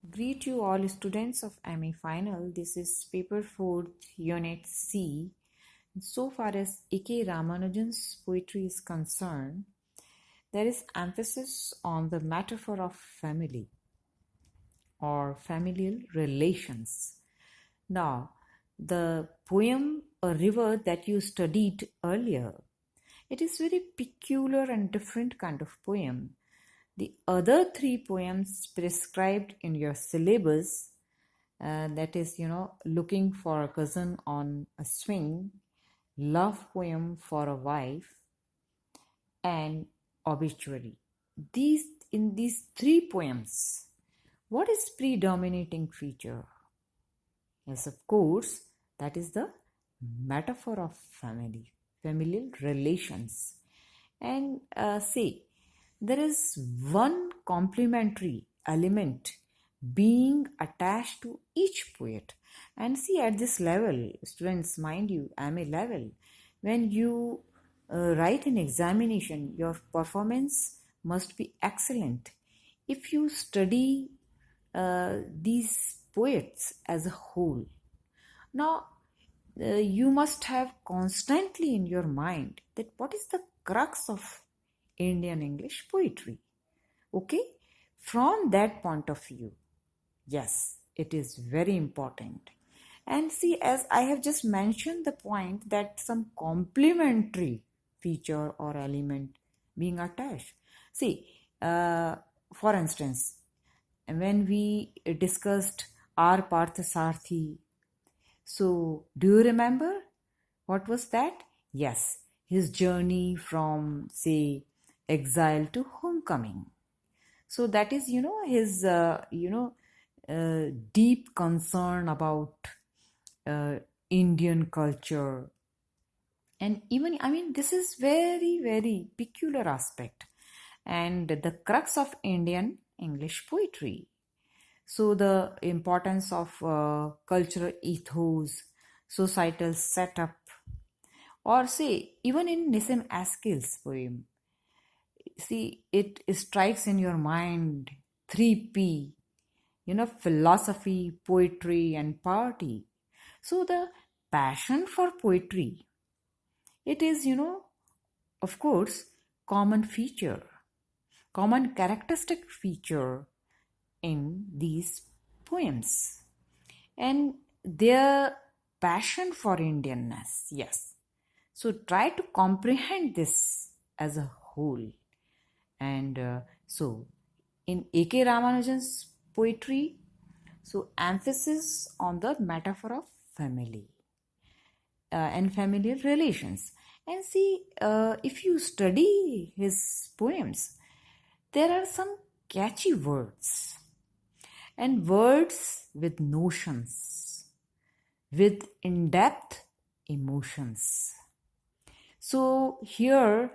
Greet you all students of MA Final. This is paper 4 unit C. So far as A.K. Ramanujan's poetry is concerned, there is emphasis on the metaphor of family or familial relations. Now, the poem A River that you studied earlier, it is very peculiar and different kind of poem. The other three poems prescribed in your syllabus, that is, looking for a cousin on a swing, love poem for a wife, and obituary. These in these three poems, what is predominating feature? Yes, of course, that is the metaphor of family, familial relations. And say, there is one complementary element being attached to each poet. And see, at this level, students, mind you, MA level, when you write an examination, your performance must be excellent. If you study these poets as a whole, now you must have constantly in your mind that what is the crux of Indian English poetry. Okay, from that point of view, yes, it is very important. And see, as I have just mentioned the point that some complementary feature or element being attached. See, for instance, when we discussed R. Parthasarthi, so do you remember what was that? Yes, his journey from, say, exile to homecoming. So that is, his, deep concern about uh, Indian culture. And even, I mean, this is very, very peculiar aspect and the crux of Indian English poetry. So the importance of cultural ethos, societal setup, or say even in Nissim Askill's poem, see it strikes in your mind 3P, philosophy, poetry, and party. So the passion for poetry, it is, of course, common feature, common characteristic feature in these poems. And their passion for Indianness, yes. So try to comprehend this as a whole. And so in A.K. Ramanujan's poetry, so emphasis on the metaphor of family and familial relations. And see, if you study his poems, there are some catchy words and words with notions, with in depth emotions. So here,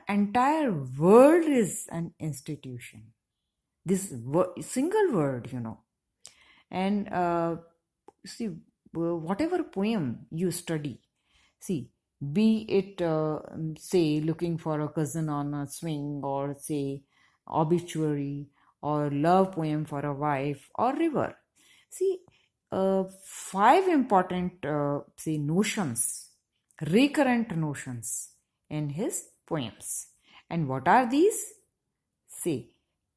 entire world is an institution. This single word, and see, whatever poem you study, see, be it say looking for a cousin on a swing, or say obituary, or love poem for a wife, or river. See, five important say notions, recurrent notions in his poems. And what are these? Say,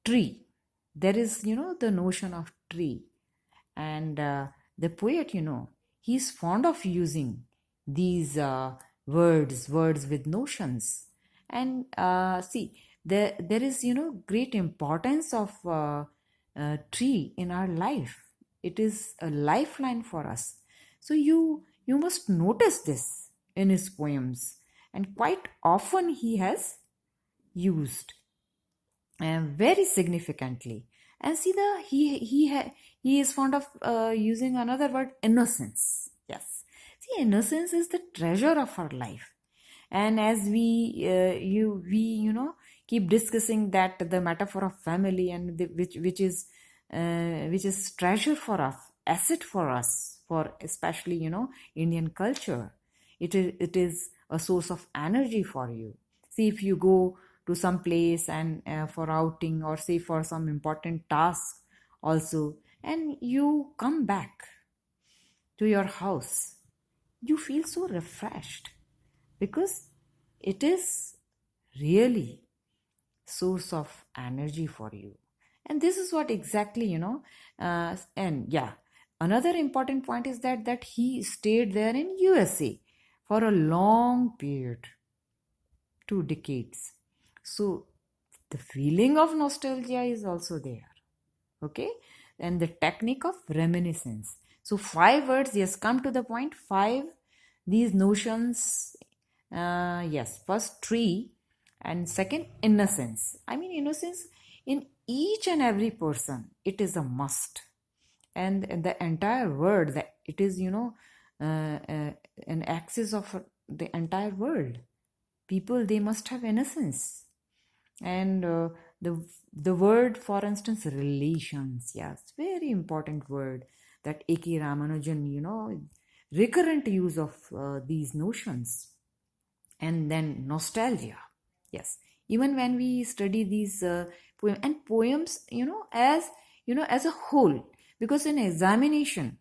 tree. There is, the notion of tree. And the poet, he's fond of using these words with notions. And see, there is, great importance of tree in our life. It is a lifeline for us. So you must notice this in his poems, and quite often he has used very significantly. And see, he is fond of using another word, innocence. Yes, see, innocence is the treasure of our life. And as we keep discussing that the metaphor of family, and which is treasure for us, asset for us, for especially Indian culture. It is a source of energy for you. See, if you go to some place and for outing, or say for some important task, also, and you come back to your house, you feel so refreshed because it is really source of energy for you. And this is what exactly, and yeah, another important point is that he stayed there in USA for a long period, 2 decades. So the feeling of nostalgia is also there. Okay. And the technique of reminiscence. So 5 words, yes, come to the point. Five, these notions. Yes, first tree, and second innocence. I mean, innocence in each and every person, it is a must. And the entire world, that it is, an axis of the entire world. People, they must have innocence. And the word, for instance, relations, yes, very important word, that AK Ramanujan, recurrent use of these notions. And then nostalgia, yes, even when we study these poems, as a whole, because in examination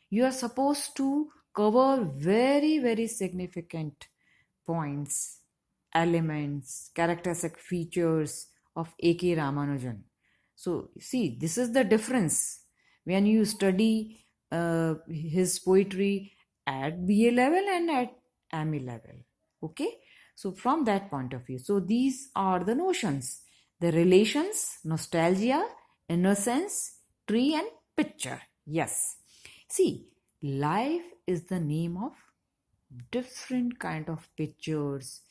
you are supposed to cover very, very significant points, elements, characteristic features of AK Ramanujan. So, see, this is the difference when you study his poetry at BA level and at MA level. Okay, so from that point of view, so these are the notions: the relations, nostalgia, innocence, tree, and picture. Yes, see, life is the name of different kind of pictures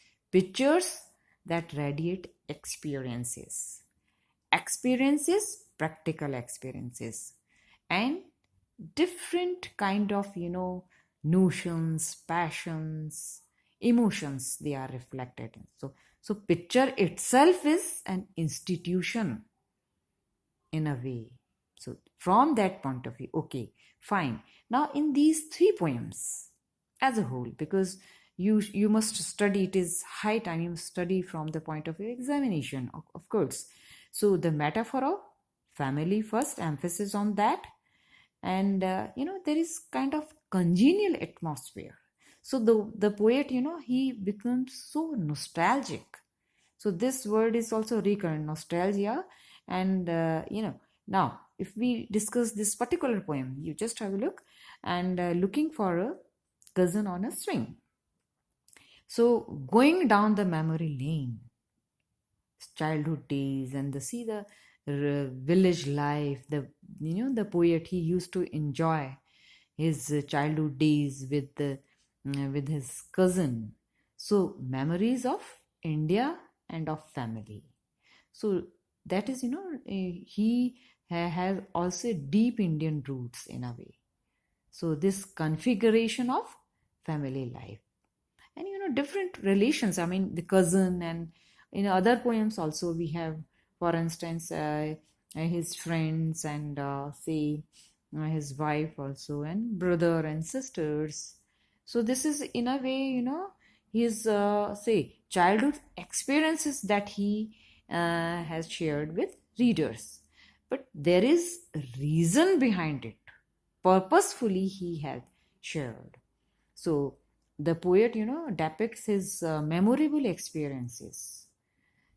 that radiate experiences, practical experiences, and different kind of, notions, passions, emotions they are reflected in. So picture itself is an institution in a way. So from that point of view, okay, fine. Now in these three poems as a whole, because you must study, it is high time you study from the point of view examination, of course. So the metaphor of family, first emphasis on that. And there is kind of congenial atmosphere. So the poet, he becomes so nostalgic. So this word is also recurrent, nostalgia. And now if we discuss this particular poem, you just have a look, and looking for a cousin on a swing. So going down the memory lane, childhood days, and the see the village life, the poet, he used to enjoy his childhood days with his cousin. So memories of India and of family. So that is, he has also deep Indian roots in a way. So this configuration of family life, and different relations, I mean the cousin, and in other poems also we have, for instance, his friends, and say his wife also, and brother and sisters. So this is in a way, his say childhood experiences that he has shared with readers, but there is a reason behind it, purposefully he had shared. So the poet, depicts his memorable experiences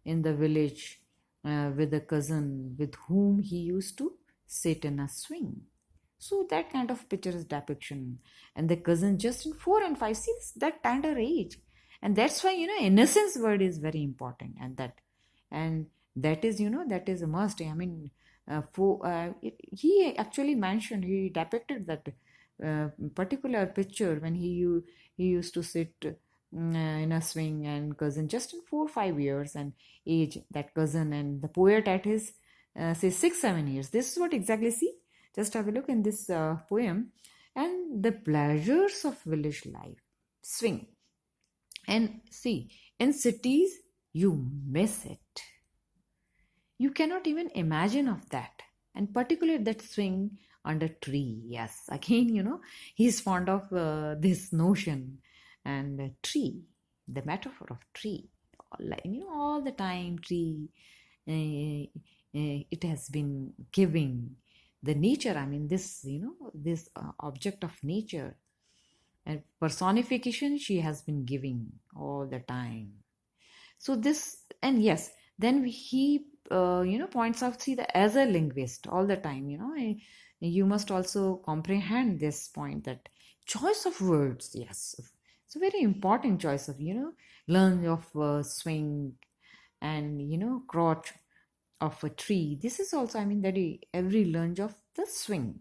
in the village with a cousin with whom he used to sit in a swing. So that kind of picture is depiction, and the cousin just in 4 and 5, see that tender age, and that's why innocence word is very important, and that is, that is a must. I mean, he actually mentioned, he depicted that particular picture when he used to sit in a swing, and cousin just in 4 or 5 years and age, that cousin, and the poet at his say 6 7 years. This is what exactly, see, just have a look in this poem, and the pleasures of village life, swing, and see, in cities you miss it, you cannot even imagine of that, and particularly that swing under tree. Yes, again, he's fond of this notion, and tree, the metaphor of tree, like all the time tree, uh, it has been giving the nature. I mean, this, this object of nature and personification she has been giving all the time. So this, and yes, then he points out, see, the as a linguist all the time, you must also comprehend this point, that choice of words, yes, it's a very important choice of, learn of swing, and crotch of a tree. This is also, I mean, that every lunge of the swing.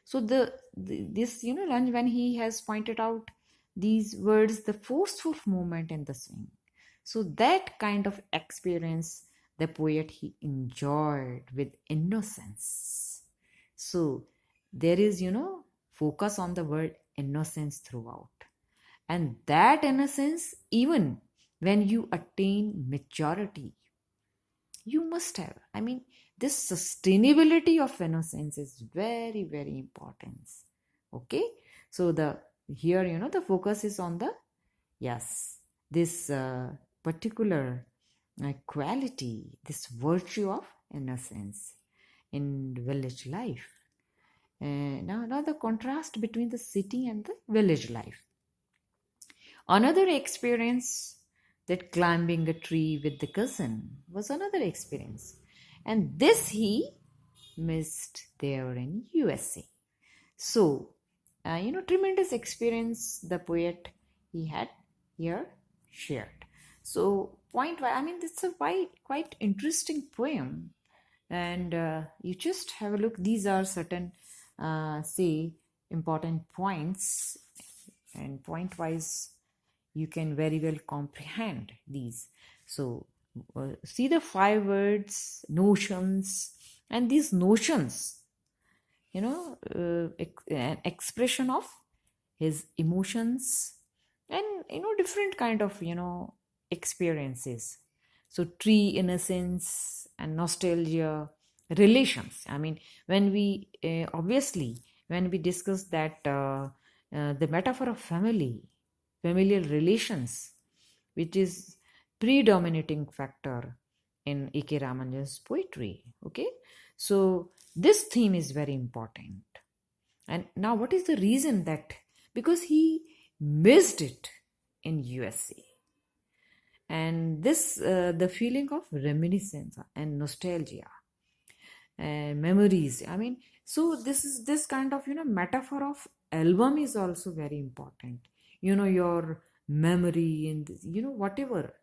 So this, lunge, when he has pointed out these words, the forceful movement in the swing. So that kind of experience the poet he enjoyed with innocence. So there is, focus on the word innocence throughout. And that innocence, even when you attain maturity, you must have. I mean, this sustainability of innocence is very, very important. Okay, so the here, the focus is on the, yes, this particular quality, this virtue of innocence in village life. Now the contrast between the city and the village life. Another experience, that climbing a tree with the cousin was another experience. And this he missed there in USA. So, tremendous experience the poet he had here shared. So, point why, I mean, it's a quite interesting poem. And you just have a look. These are certain, say, important points, and point wise you can very well comprehend these. So see the 5 words, notions, and these notions, an expression of his emotions, and different kind of experiences. So tree, innocence, and nostalgia, relations. I mean, when we obviously, when we discuss that the metaphor of family, familial relations, which is predominating factor in A.K. Ramanujan's poetry. Okay, so this theme is very important. And now, what is the reason? That because he missed it in USA, and this the feeling of reminiscence and nostalgia and memories. I mean, so this kind of metaphor of album is also very important. Your memory, and whatever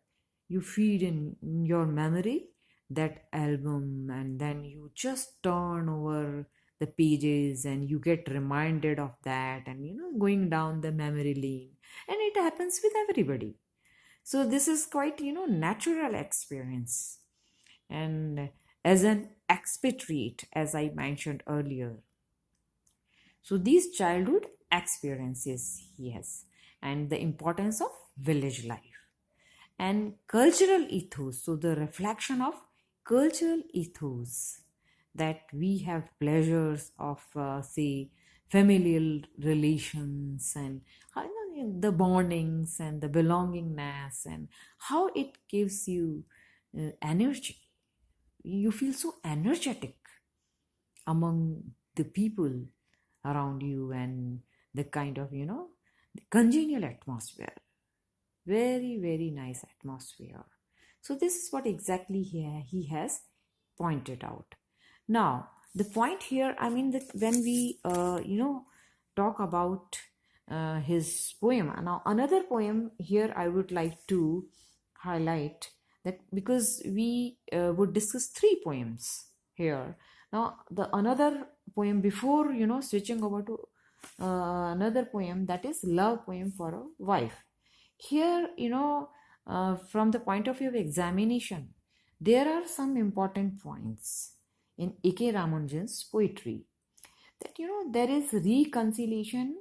you feed in your memory, that album, and then you just turn over the pages and you get reminded of that, and going down the memory lane, and it happens with everybody. So this is quite natural experience. And as an expatriate, as I mentioned earlier, so these childhood experiences he has, and the importance of village life and cultural ethos. So the reflection of cultural ethos, that we have pleasures of, say, familial relations, and the bondings and the belongingness, and how it gives you energy. You feel so energetic among the people around you, and the kind of congenial atmosphere, very, very nice atmosphere. So this is what exactly he has pointed out. Now the point here, I mean, that when we talk about his poem, now another poem here I would like to highlight, that because we would discuss 3 poems here. Now the another poem, before switching over to another poem, that is love poem for a wife. Here, from the point of view of examination, there are some important points in A.K. Ramanujan's poetry, that there is reconciliation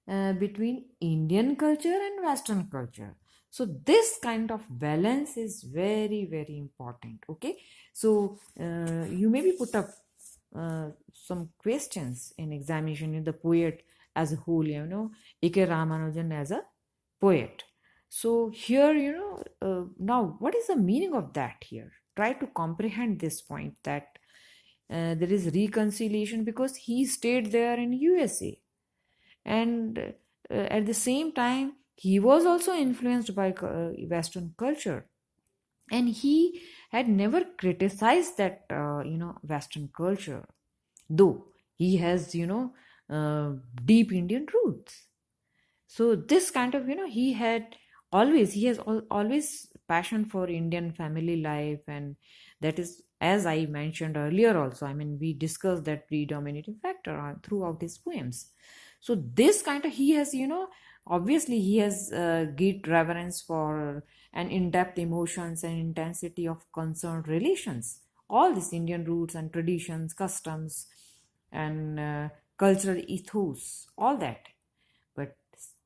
between Indian culture and Western culture. So this kind of balance is very, very important. Okay, so you maybe put up some questions in examination in the poet as a whole, A.K. Ramanujan as a poet. So here, now what is the meaning of that here? try to comprehend this point that there is reconciliation because he stayed there in USA, and at the same time he was also influenced by Western culture, and he had never criticized that Western culture, though he has uh, deep Indian roots. So this kind of he has always passion for Indian family life, and that is, as I mentioned earlier also, I mean, we discussed that predominating factor throughout his poems. So this kind of he has obviously he has great reverence for and in-depth emotions and intensity of concerned relations, all these Indian roots and traditions, customs, and cultural ethos, all that. But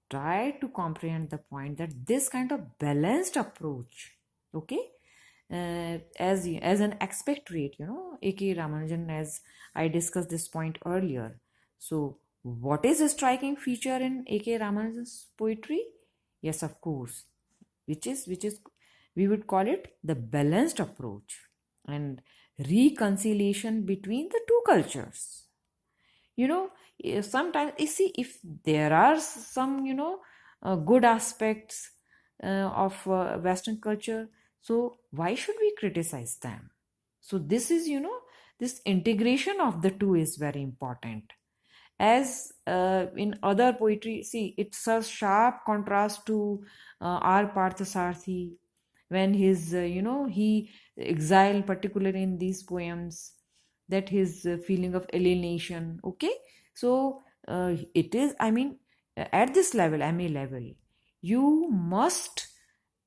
try to comprehend the point that this kind of balanced approach, okay, as an expectorate, AK Ramanujan, as I discussed this point earlier. So what is a striking feature in AK Ramanujan's poetry? Yes, of course, which is we would call it the balanced approach and reconciliation between the two cultures. Sometimes you see, if there are some good aspects of Western culture, so why should we criticize them? So this is this integration of the two is very important. As in other poetry, see, it's a sharp contrast to R Parthasarathi, when his he exile, particularly in these poems, that his feeling of alienation, okay. So it is, I mean, at this level, MA level, you must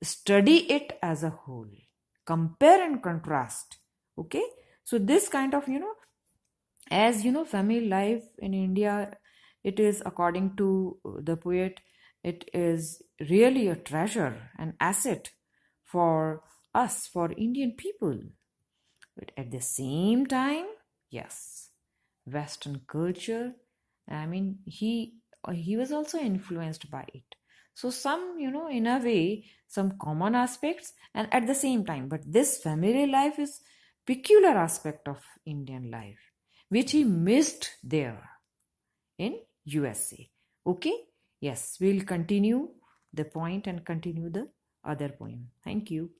study it as a whole, compare and contrast, okay. So this kind of as family life in India, it is, according to the poet, it is really a treasure, an asset for us, for Indian people. But at the same time, yes, Western culture, I mean, he was also influenced by it. So some, in a way, some common aspects, and at the same time, but this family life is peculiar aspect of Indian life, which he missed there in USA. Okay? Yes, we'll continue the point and continue the other poem. Thank you.